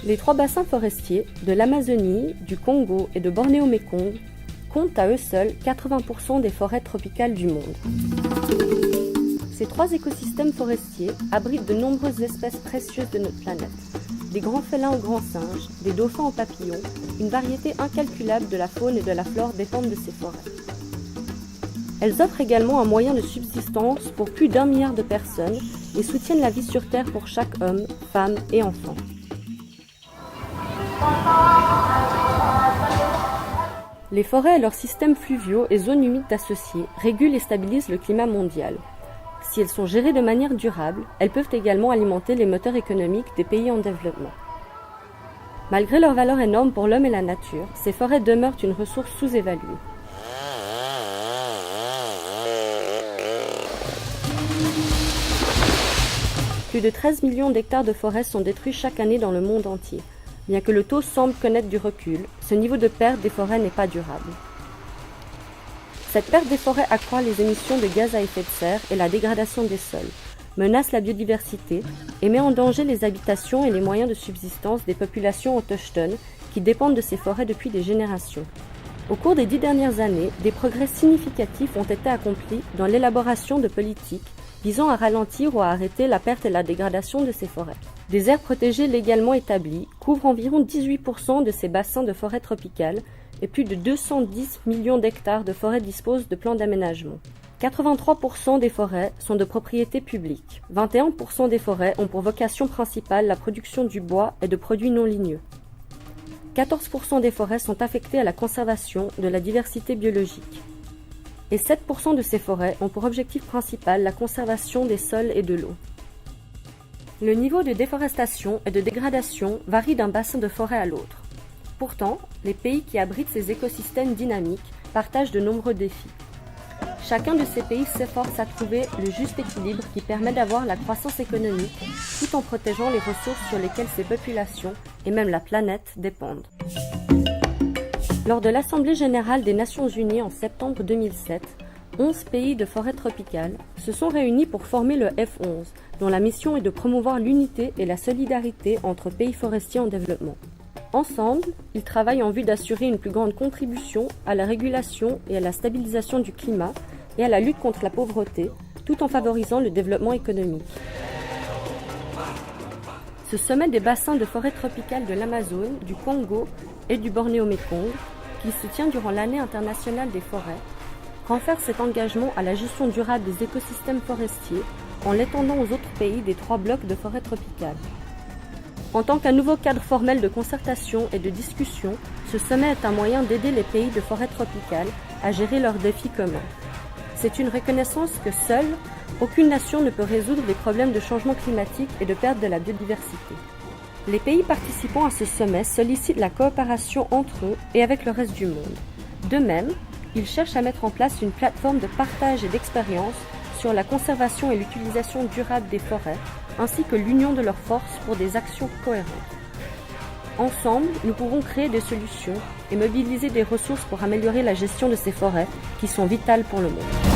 Les 3 bassins forestiers de l'Amazonie, du Congo et de Bornéo-Mékong comptent à eux seuls 80% des forêts tropicales du monde. Ces 3 écosystèmes forestiers abritent de nombreuses espèces précieuses de notre planète. Des grands félins aux grands singes, des dauphins aux papillons, une variété incalculable de la faune et de la flore dépendent de ces forêts. Elles offrent également un moyen de subsistance pour plus d'1 milliard de personnes et soutiennent la vie sur Terre pour chaque homme, femme et enfant. Les forêts et leurs systèmes fluviaux et zones humides associées régulent et stabilisent le climat mondial. Si elles sont gérées de manière durable, elles peuvent également alimenter les moteurs économiques des pays en développement. Malgré leur valeur énorme pour l'homme et la nature, ces forêts demeurent une ressource sous-évaluée. Plus de 13 millions d'hectares de forêts sont détruits chaque année dans le monde entier. Bien que le taux semble connaître du recul, ce niveau de perte des forêts n'est pas durable. Cette perte des forêts accroît les émissions de gaz à effet de serre et la dégradation des sols, menace la biodiversité et met en danger les habitations et les moyens de subsistance des populations autochtones qui dépendent de ces forêts depuis des générations. Au cours des 10 dernières années, des progrès significatifs ont été accomplis dans l'élaboration de politiques visant à ralentir ou à arrêter la perte et la dégradation de ces forêts. Des aires protégées légalement établies couvrent environ 18% de ces bassins de forêts tropicales et plus de 210 millions d'hectares de forêts disposent de plans d'aménagement. 83% des forêts sont de propriété publique. 21% des forêts ont pour vocation principale la production du bois et de produits non ligneux. 14% des forêts sont affectées à la conservation de la diversité biologique. Et 7% de ces forêts ont pour objectif principal la conservation des sols et de l'eau. Le niveau de déforestation et de dégradation varie d'un bassin de forêt à l'autre. Pourtant, les pays qui abritent ces écosystèmes dynamiques partagent de nombreux défis. Chacun de ces pays s'efforce à trouver le juste équilibre qui permet d'avoir la croissance économique tout en protégeant les ressources sur lesquelles ces populations et même la planète dépendent. Lors de l'Assemblée générale des Nations unies en septembre 2007, 11 pays de forêt tropicale se sont réunis pour former le F11, dont la mission est de promouvoir l'unité et la solidarité entre pays forestiers en développement. Ensemble, ils travaillent en vue d'assurer une plus grande contribution à la régulation et à la stabilisation du climat et à la lutte contre la pauvreté, tout en favorisant le développement économique. Ce sommet des bassins de forêt tropicale de l'Amazone, du Congo et du Bornéo-Mékong, qui se tient durant l'année internationale des forêts, renforce cet engagement à la gestion durable des écosystèmes forestiers en l'étendant aux autres pays des 3 blocs de forêt tropicale. En tant qu'un nouveau cadre formel de concertation et de discussion, ce sommet est un moyen d'aider les pays de forêt tropicale à gérer leurs défis communs. C'est une reconnaissance que seule, aucune nation ne peut résoudre les problèmes de changement climatique et de perte de la biodiversité. Les pays participants à ce sommet sollicitent la coopération entre eux et avec le reste du monde. De même, ils cherchent à mettre en place une plateforme de partage et d'expérience sur la conservation et l'utilisation durable des forêts, ainsi que l'union de leurs forces pour des actions cohérentes. Ensemble, nous pouvons créer des solutions et mobiliser des ressources pour améliorer la gestion de ces forêts qui sont vitales pour le monde.